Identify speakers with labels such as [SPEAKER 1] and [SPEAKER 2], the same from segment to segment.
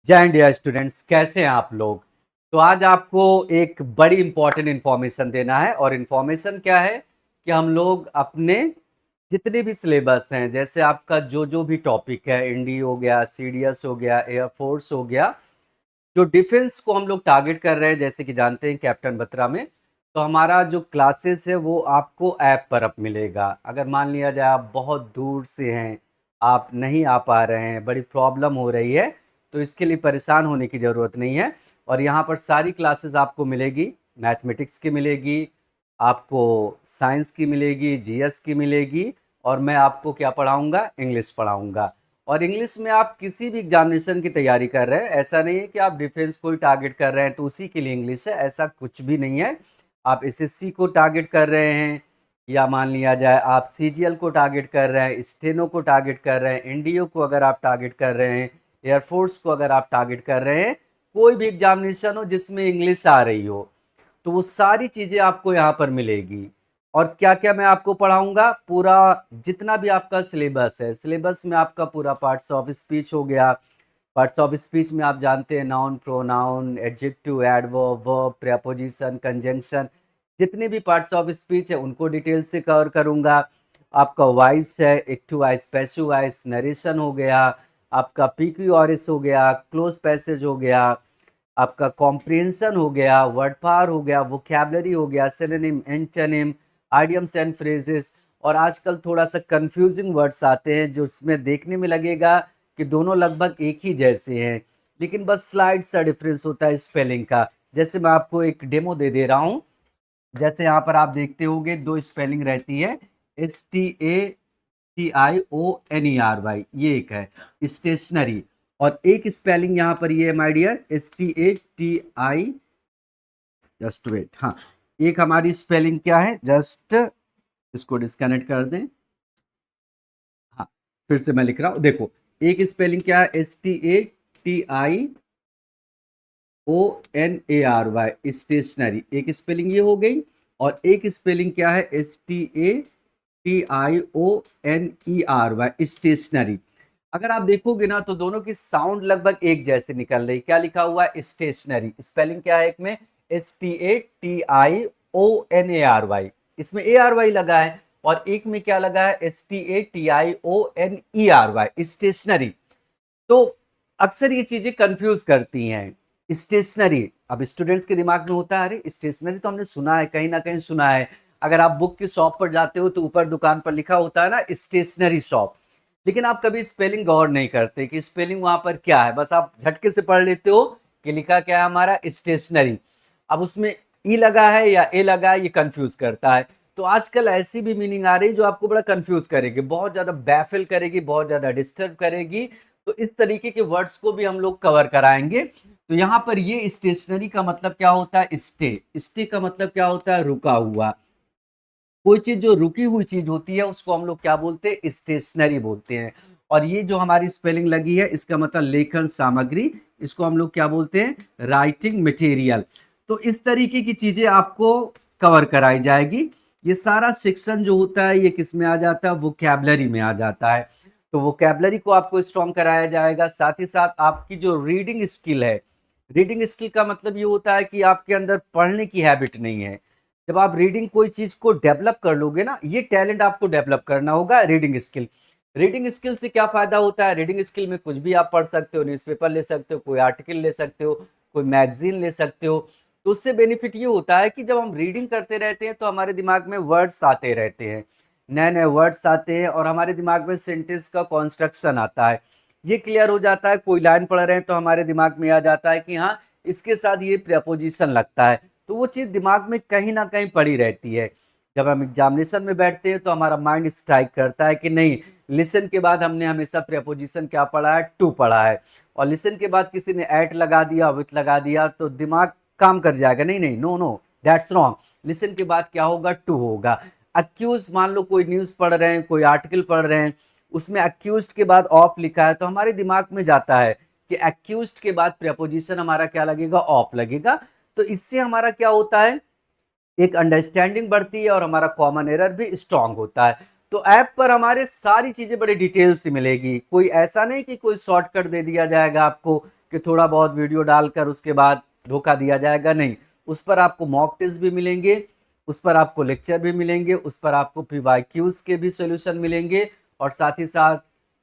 [SPEAKER 1] जय India students, कैसे हैं आप लोग। तो आज आपको एक बड़ी इंपॉर्टेंट इन्फॉर्मेशन देना है। और इन्फॉर्मेशन क्या है कि हम लोग अपने जितने भी सिलेबस हैं, जैसे आपका जो जो भी टॉपिक है, इंडी हो गया, सीडीएस हो गया, एयरफोर्स हो गया, जो डिफेंस को हम लोग टारगेट कर रहे हैं, जैसे कि जानते हैं कैप्टन बत्रा में। तो हमारा जो क्लासेस है वो आपको ऐप पर अब मिलेगा। अगर मान लिया जाए आप बहुत दूर से हैं, आप नहीं आ पा रहे हैं, बड़ी प्रॉब्लम हो रही है, तो इसके लिए परेशान होने की ज़रूरत नहीं है। और यहाँ पर सारी क्लासेस आपको मिलेगी। मैथमेटिक्स की मिलेगी, आपको साइंस की मिलेगी, जीएस की मिलेगी, और मैं आपको क्या पढ़ाऊँगा, इंग्लिश पढ़ाऊँगा। और इंग्लिश में आप किसी भी एग्जामिनेशन की तैयारी कर रहे हैं, ऐसा नहीं है कि आप डिफेंस को ही टारगेट कर रहे हैं तो उसी के लिए इंग्लिश है, ऐसा कुछ भी नहीं है। आप एसएससी को टारगेट कर रहे हैं, या मान लिया जाए आप सीजीएल को टारगेट कर रहे हैं, स्टेनो को टारगेट कर रहे हैं, एनडीओ को अगर आप टारगेट कर रहे हैं, एयरफोर्स को अगर आप टारगेट कर रहे हैं, कोई भी एग्जामिनेशन हो जिसमें इंग्लिश आ रही हो, तो वो सारी चीज़ें आपको यहाँ पर मिलेगी। और क्या क्या मैं आपको पढ़ाऊंगा, पूरा जितना भी आपका सिलेबस है, सिलेबस में आपका पूरा पार्ट्स ऑफ स्पीच हो गया। पार्ट्स ऑफ स्पीच में आप जानते हैं noun, pronoun, adjective, adverb, verb, preposition, conjunction, जितने भी पार्ट्स ऑफ स्पीच है उनको डिटेल से कवर करूंगा। आपका वॉइस है, active voice, passive voice, narration हो गया, आपका पीक्यूआरएस हो गया, क्लोज पैसेज हो गया, आपका कॉम्प्रिहेंशन हो गया, वर्ड पावर हो गया, वोकैबुलरी हो गया, synonym, antonym, idioms and phrases. और आजकल थोड़ा सा कंफ्यूजिंग वर्ड्स आते हैं जो इसमें देखने में लगेगा कि दोनों लगभग एक ही जैसे हैं, लेकिन बस स्लाइड सा डिफरेंस होता है स्पेलिंग का। जैसे मैं आपको एक डेमो दे दे रहा हूँ। जैसे यहाँ पर आप देखते होंगे दो स्पेलिंग रहती है, STATIONERY, ये एक है स्टेशनरी। और एक स्पेलिंग यहाँ पर ये है my dear, STATI, just wait, हाँ, एक हमारी स्पेलिंग क्या है, जस्ट इसको डिस्कनेक्ट कर दें। हाँ, फिर से मैं लिख रहा हूँ, देखो, एक स्पेलिंग क्या है, STATIONARY, स्टेशनरी, एक स्पेलिंग ये हो गई। और एक स्पेलिंग क्या है, STATIONERY, स्टेशनरी। अगर आप देखोगे ना तो दोनों की साउंड लगभग एक जैसे निकल रही। क्या लिखा हुआ है, स्टेशनरी। स्पेलिंग क्या है, एक में STATIONARY, इसमें ARY लगा है, और एक में क्या लगा है, STATIONERY, स्टेशनरी। तो अक्सर ये चीजें कंफ्यूज करती हैं। स्टेशनरी, अब स्टूडेंट्स के दिमाग में होता है, अरे स्टेशनरी तो हमने सुना है, कहीं ना कहीं सुना है। अगर आप बुक की शॉप पर जाते हो तो ऊपर दुकान पर लिखा होता है ना, स्टेशनरी शॉप। लेकिन आप कभी स्पेलिंग गौर नहीं करते कि स्पेलिंग वहां पर क्या है, बस आप झटके से पढ़ लेते हो कि लिखा क्या है हमारा, स्टेशनरी। अब उसमें ई लगा है या ए लगा है, ये कंफ्यूज करता है। तो आजकल ऐसी भी मीनिंग आ रही है जो आपको बड़ा कंफ्यूज करेगी, बहुत ज्यादा बैफिल करेगी, बहुत ज्यादा डिस्टर्ब करेगी। तो इस तरीके के वर्ड्स को भी हम लोग कवर कराएंगे। तो यहाँ पर ये स्टेशनरी का मतलब क्या होता है, स्टे। स्टे का मतलब क्या होता है, रुका हुआ। कोई चीज जो रुकी हुई चीज होती है उसको हम लोग क्या बोलते हैं, स्टेशनरी बोलते हैं। और ये जो हमारी स्पेलिंग लगी है इसका मतलब लेखन सामग्री, इसको हम लोग क्या बोलते हैं, राइटिंग मटेरियल। तो इस तरीके की चीजें आपको कवर कराई जाएगी। ये सारा सेक्शन जो होता है ये किस में आ जाता है, वोकैबुलरी में आ जाता है। तो वोकैबुलरी को आपको स्ट्रॉन्ग कराया जाएगा, साथ ही साथ आपकी जो रीडिंग स्किल है। रीडिंग स्किल का मतलब ये होता है कि आपके अंदर पढ़ने की हैबिट नहीं है। जब आप रीडिंग कोई चीज को डेवलप कर लोगे ना, ये टैलेंट आपको डेवलप करना होगा, रीडिंग स्किल। रीडिंग स्किल से क्या फायदा होता है, रीडिंग स्किल में कुछ भी आप पढ़ सकते हो, न्यूज़पेपर ले सकते हो, कोई आर्टिकल ले सकते हो, कोई मैगजीन ले सकते हो। तो उससे बेनिफिट ये होता है कि जब हम रीडिंग करते रहते हैं तो हमारे दिमाग में वर्ड्स आते रहते हैं, नए नए वर्ड्स आते हैं, और हमारे दिमाग में सेंटेंस का कॉन्स्ट्रक्शन आता है। ये क्लियर हो जाता है, कोई लाइन पढ़ रहे हैं तो हमारे दिमाग में आ जाता है कि हाँ, इसके साथ ये प्रपोजिशन लगता है। तो वो चीज़ दिमाग में कहीं ना कहीं पड़ी रहती है। जब हम एग्जामिनेशन में बैठते हैं तो हमारा माइंड स्ट्राइक करता है कि नहीं, लिसन के बाद हमने हमेशा प्रपोजिशन क्या पढ़ा है, टू पढ़ा है। और लिसन के बाद किसी ने एट लगा दिया, विथ लगा दिया, तो दिमाग काम कर जाएगा, नहीं नहीं, no no, that's wrong. Listen के बाद क्या होगा, टू होगा। अक्यूज, मान लो कोई न्यूज़ पढ़ रहे हैं, कोई आर्टिकल पढ़ रहे हैं, उसमें अक्यूज्ड के बाद ऑफ लिखा है, तो हमारे दिमाग में जाता है कि अक्यूज्ड के बाद प्रपोजिशन हमारा क्या लगेगा, ऑफ लगेगा। तो इससे हमारा क्या होता है, एक अंडरस्टैंडिंग बढ़ती है और हमारा कॉमन एरर भी स्ट्रांग होता है। तो ऐप पर हमारे सारी चीजें बड़ी डिटेल से मिलेगी, कोई ऐसा नहीं कि कोई शॉर्टकट दे दिया जाएगा आपको कि थोड़ा बहुत वीडियो डालकर उसके बाद धोखा दिया जाएगा, नहीं। उस पर आपको मॉक टेस्ट भी मिलेंगे, उस पर आपको लेक्चर भी मिलेंगे, उस पर आपको पीवाईक्यूज के भी सॉल्यूशन मिलेंगे, और साथ ही साथ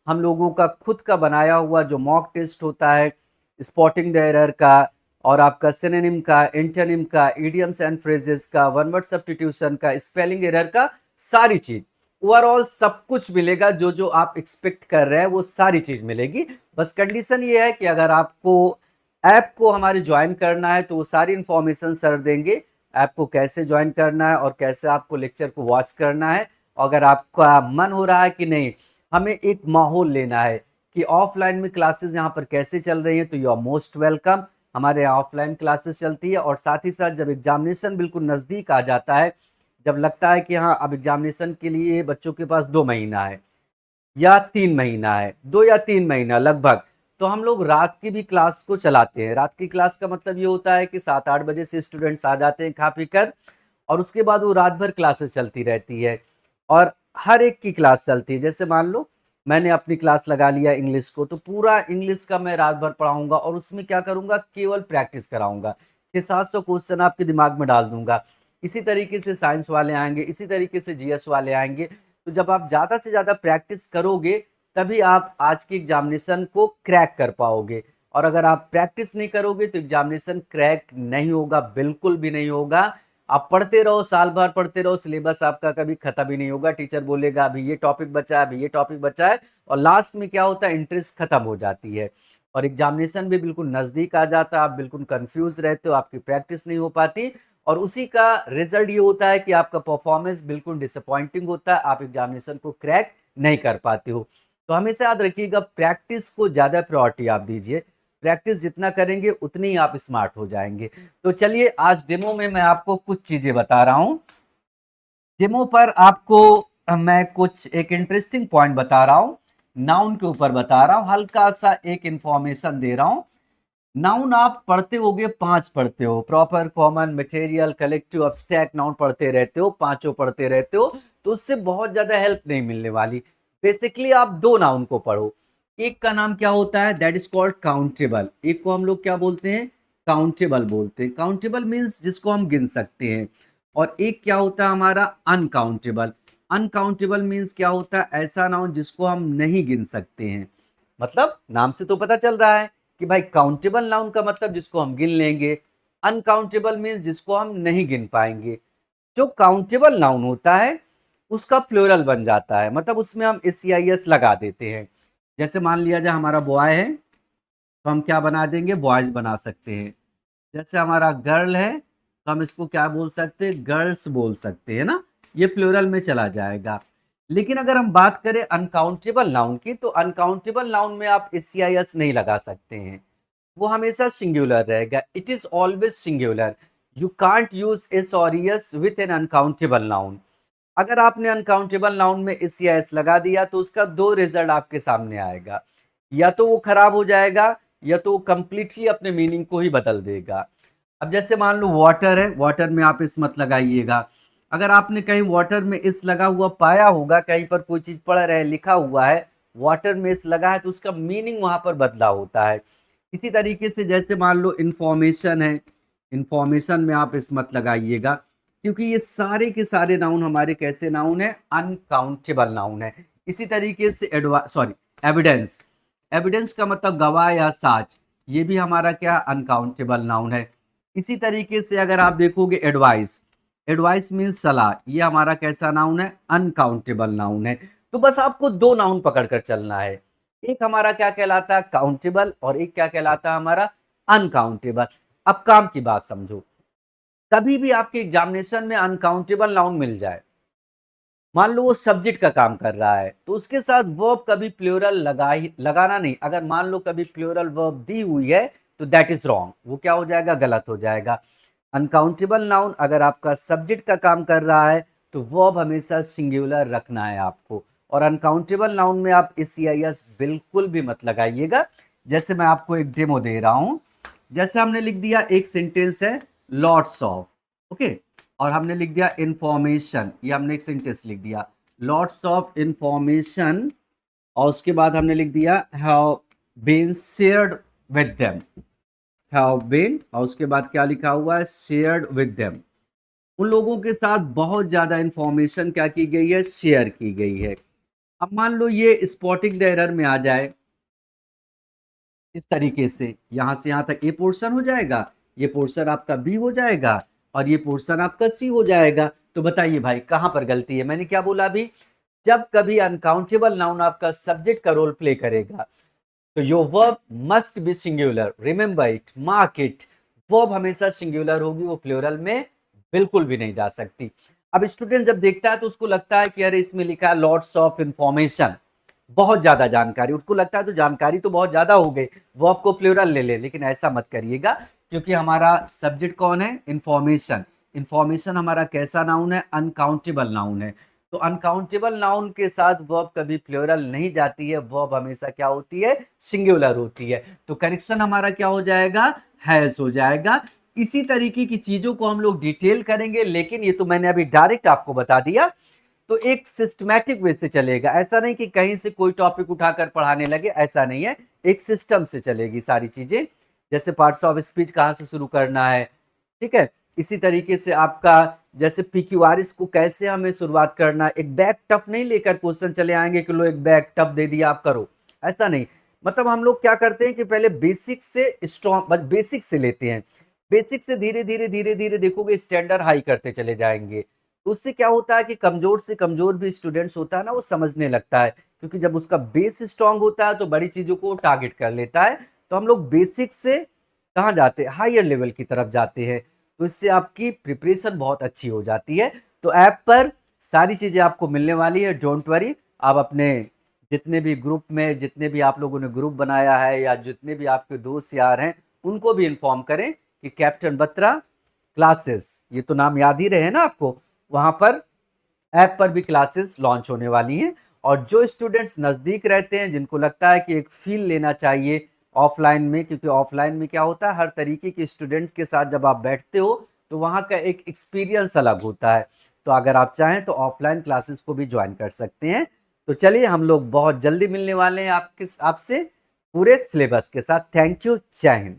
[SPEAKER 1] हम लोगों का खुद का बनाया हुआ जो मॉक टेस्ट होता है स्पॉटिंग द एरर का, और आपका सिनोनिम का, एंटोनिम का, इडियम्स एंड फ्रेजेस का, वन वर्ड सब्स्टिट्यूशन का, स्पेलिंग एरर का, सारी चीज ओवरऑल सब कुछ मिलेगा। जो जो आप एक्सपेक्ट कर रहे हैं वो सारी चीज मिलेगी। बस कंडीशन ये है कि अगर आपको ऐप को हमारे ज्वाइन करना है तो वो सारी इंफॉर्मेशन सर देंगे, ऐप को कैसे ज्वाइन करना है और कैसे आपको लेक्चर को वॉच करना है। अगर आपका मन हो रहा है कि नहीं हमें एक माहौल लेना है कि ऑफलाइन में क्लासेस यहाँ पर कैसे चल रही हैं, तो यू आर मोस्ट वेलकम। हमारे यहाँ ऑफलाइन क्लासेस चलती है, और साथ ही साथ जब एग्जामिनेशन बिल्कुल नज़दीक आ जाता है, जब लगता है कि हाँ अब एग्जामिनेशन के लिए बच्चों के पास 2 महीना है या 3 महीना है, 2 या 3 महीना लगभग, तो हम लोग रात की भी क्लास को चलाते हैं। रात की क्लास का मतलब ये होता है कि 7-8 बजे से स्टूडेंट्स आ जाते हैं खा पी कर, और उसके बाद वो रात भर क्लासेस चलती रहती है, और हर एक की क्लास चलती है। जैसे मान लो मैंने अपनी क्लास लगा लिया इंग्लिश को, तो पूरा इंग्लिश का मैं रात भर पढ़ाऊंगा, और उसमें क्या करूंगा, केवल प्रैक्टिस कराऊंगा। 600-700 क्वेश्चन आपके दिमाग में डाल दूंगा। इसी तरीके से साइंस वाले आएंगे, इसी तरीके से जीएस वाले आएंगे। तो जब आप ज़्यादा से ज़्यादा प्रैक्टिस करोगे तभी आप आज की एग्जामिनेशन को क्रैक कर पाओगे, और अगर आप प्रैक्टिस नहीं करोगे तो एग्जामिनेशन क्रैक नहीं होगा, बिल्कुल भी नहीं होगा। आप पढ़ते रहो, साल भर पढ़ते रहो, सिलेबस आपका कभी खत्म ही नहीं होगा। टीचर बोलेगा अभी ये टॉपिक बचा है, अभी ये टॉपिक बचा है, और लास्ट में क्या होता है, इंटरेस्ट खत्म हो जाती है, और एग्जामिनेशन भी बिल्कुल नज़दीक आ जाता है। आप बिल्कुल कंफ्यूज रहते हो, आपकी प्रैक्टिस नहीं हो पाती, और उसी का रिजल्ट ये होता है कि आपका परफॉर्मेंस बिल्कुल डिसअपॉइंटिंग होता है, आप एग्जामिनेशन को क्रैक नहीं कर पाते हो। तो हमेशा याद रखिएगा, प्रैक्टिस को ज़्यादा प्रायोरिटी आप दीजिए। प्रैक्टिस जितना करेंगे उतनी ही आप स्मार्ट हो जाएंगे। तो चलिए आज डेमो में मैं आपको कुछ चीज़ें बता रहा हूँ। डेमो पर आपको मैं कुछ एक इंटरेस्टिंग पॉइंट बता रहा हूँ, नाउन के ऊपर बता रहा हूँ, हल्का सा एक इंफॉर्मेशन दे रहा हूँ। नाउन आप पढ़ते होगे, 5 पढ़ते हो, proper, common, material, collective, abstract noun पढ़ते रहते हो, 5 पढ़ते रहते हो, तो उससे बहुत ज्यादा हेल्प नहीं मिलने वाली। बेसिकली आप 2 नाउन को पढ़ो। एक का नाम क्या होता है, दैट इज कॉल्ड काउंटेबल। एक को हम लोग क्या बोलते हैं, काउंटेबल बोलते हैं। काउंटेबल मीन्स जिसको हम गिन सकते हैं। और एक क्या होता है हमारा, अनकाउंटेबल। अनकाउंटेबल मीन्स क्या होता है, ऐसा नाउन जिसको हम नहीं गिन सकते हैं। मतलब नाम से तो पता चल रहा है कि भाई काउंटेबल नाउन का मतलब जिसको हम गिन लेंगे, अनकाउंटेबल मीन्स जिसको हम नहीं गिन पाएंगे। जो काउंटेबल नाउन होता है उसका प्लूरल बन जाता है, मतलब उसमें हम एस लगा देते हैं। जैसे मान लिया जाए हमारा बॉय है, तो हम क्या बना देंगे, बॉयज बना सकते हैं। जैसे हमारा गर्ल है तो हम इसको क्या बोल सकते हैं, गर्ल्स बोल सकते हैं ना, ये प्लूरल में चला जाएगा। लेकिन अगर हम बात करें अनकाउंटेबल नाउन की, तो अनकाउंटेबल नाउन में आप एस नहीं लगा सकते हैं, वो हमेशा सिंगुलर रहेगा। It is always singular. You can't use S और S with an uncountable noun. अगर आपने अनकाउंटेबल नाउन में एस लगा दिया तो उसका 2 रिजल्ट आपके सामने आएगा, या तो वो खराब हो जाएगा, या तो वो कंप्लीटली अपने मीनिंग को ही बदल देगा। अब जैसे मान लो वाटर है, वाटर में आप इस मत लगाइएगा। अगर आपने कहीं वाटर में इस लगा हुआ पाया होगा, कहीं पर कोई चीज पढ़ रहे लिखा हुआ है वाटर में इस लगा है, तो उसका मीनिंग वहां पर बदला होता है। इसी तरीके से जैसे मान लो इंफॉर्मेशन है, इंफॉर्मेशन में आप इस मत लगाइएगा, क्योंकि ये सारे के सारे नाउन हमारे कैसे नाउन है, अनकाउंटेबल नाउन है। इसी तरीके से एविडेंस। एविडेंस का मतलब गवाह या साच, ये भी हमारा क्या, अनकाउंटेबल नाउन है। इसी तरीके से अगर आप देखोगे एडवाइस, एडवाइस मीन्स सलाह, ये हमारा कैसा नाउन है, अनकाउंटेबल नाउन है। तो बस आपको 2 नाउन पकड़कर चलना है, एक हमारा क्या कहलाता है, काउंटेबल, और एक क्या कहलाता है हमारा, अनकाउंटेबल। अब काम की बात समझो, कभी भी आपके एग्जामिनेशन में अनकाउंटेबल नाउन मिल जाए, मान लो वो सब्जेक्ट का काम कर रहा है, तो उसके साथ वर्ब कभी प्लूरल लगाना नहीं। अगर मान लो कभी प्लूरल वर्ब दी हुई है तो दैट इज रॉन्ग, वो क्या हो जाएगा, गलत हो जाएगा। अनकाउंटेबल नाउन अगर आपका सब्जेक्ट का काम कर रहा है तो वर्ब हमेशा सिंगुलर रखना है आपको, और अनकाउंटेबल नाउन में आप एस बिल्कुल भी मत लगाइएगा। जैसे मैं आपको एक डेमो दे रहा हूं, जैसे हमने लिख दिया एक सेंटेंस है, लॉट्स ऑफ, ओके, और हमने लिख दिया इंफॉर्मेशन, ये हमने एक सेंटेंस लिख दिया, लॉट्स ऑफ इंफॉर्मेशन, और उसके बाद हमने लिख दिया have been shared with them, have been, और उसके बाद क्या लिखा हुआ है, शेयर्ड विद देम। उन लोगों के साथ बहुत ज्यादा इंफॉर्मेशन क्या की गई है, शेयर की गई है। अब मान लो ये स्पॉटिंग द एरर में आ जाए इस तरीके से यहां तक ये पोर्शन हो जाएगा, ये पोर्शन आपका बी हो जाएगा, और ये पोर्शन आपका सी हो जाएगा। तो बताइए भाई कहां पर गलती है? मैंने क्या बोला अभी, जब कभी अनकाउंटेबल नाउन आपका सब्जेक्ट का रोल प्ले करेगा तो your verb must be singular, remember it, mark it. Verb हमेशा सिंगुलर होगी, वो प्लूरल में बिल्कुल भी नहीं जा सकती। अब स्टूडेंट जब देखता है तो उसको लगता है कि अरे इसमें लिखा है लॉट्स ऑफ इंफॉर्मेशन, बहुत ज्यादा जानकारी, उसको लगता है तो जानकारी तो बहुत ज्यादा हो गई, वो आपको प्लूरल ले ले, लेकिन ऐसा मत करिएगा, क्योंकि हमारा सब्जेक्ट कौन है, इंफॉर्मेशन। इंफॉर्मेशन हमारा कैसा नाउन है, अनकाउंटेबल नाउन है। तो अनकाउंटेबल नाउन के साथ वर्ब कभी प्लूरल नहीं जाती है, वर्ब हमेशा क्या होती है, सिंगुलर होती है। तो करेक्शन हमारा क्या हो जाएगा, हैज हो जाएगा। इसी तरीके की चीजों को हम लोग डिटेल करेंगे, लेकिन ये तो मैंने अभी डायरेक्ट आपको बता दिया। तो एक सिस्टमैटिक वे से चलेगा, ऐसा नहीं कि कहीं से कोई टॉपिक उठाकर पढ़ाने लगे, ऐसा नहीं है, एक सिस्टम से चलेगी सारी चीजें। जैसे पार्ट्स ऑफ स्पीच कहाँ से शुरू करना है, ठीक है, इसी तरीके से आपका जैसे पीक्यूआरएस को कैसे हमें शुरुआत करना, एक बैक टफ नहीं लेकर क्वेश्चन चले आएंगे कि लो एक बैक टफ दे दिया आप करो, ऐसा नहीं। मतलब हम लोग क्या करते हैं कि पहले बेसिक से स्ट्रॉन्ग, बेसिक से लेते हैं, बेसिक से धीरे धीरे धीरे धीरे देखोगे स्टैंडर्ड हाई करते चले जाएंगे। तो उससे क्या होता है कि कमजोर से कमजोर भी स्टूडेंट्स होता है ना, वो समझने लगता है, क्योंकि जब उसका बेस स्ट्रांग होता है तो बड़ी चीजों को टारगेट कर लेता है। तो हम लोग बेसिक से कहाँ जाते हैं, हायर लेवल की तरफ जाते हैं। तो इससे आपकी प्रिपरेशन बहुत अच्छी हो जाती है। तो ऐप पर सारी चीजें आपको मिलने वाली है, डोंट वरी। आप अपने जितने भी ग्रुप में, जितने भी आप लोगों ने ग्रुप बनाया है, या जितने भी आपके दोस्त यार हैं, उनको भी इन्फॉर्म करें कि कैप्टन बत्रा क्लासेस, ये तो नाम याद ही रहे ना आपको, वहां पर ऐप पर भी क्लासेस लॉन्च होने वाली हैं। और जो स्टूडेंट्स नज़दीक रहते हैं, जिनको लगता है कि एक फील लेना चाहिए ऑफलाइन में, क्योंकि ऑफलाइन में क्या होता है, हर तरीके के स्टूडेंट्स के साथ जब आप बैठते हो तो वहाँ का एक एक्सपीरियंस अलग होता है। तो अगर आप चाहें तो ऑफलाइन क्लासेस को भी ज्वाइन कर सकते हैं। तो चलिए हम लोग बहुत जल्दी मिलने वाले हैं आपके आपसे पूरे सिलेबस के साथ। थैंक यू, जय हिंद।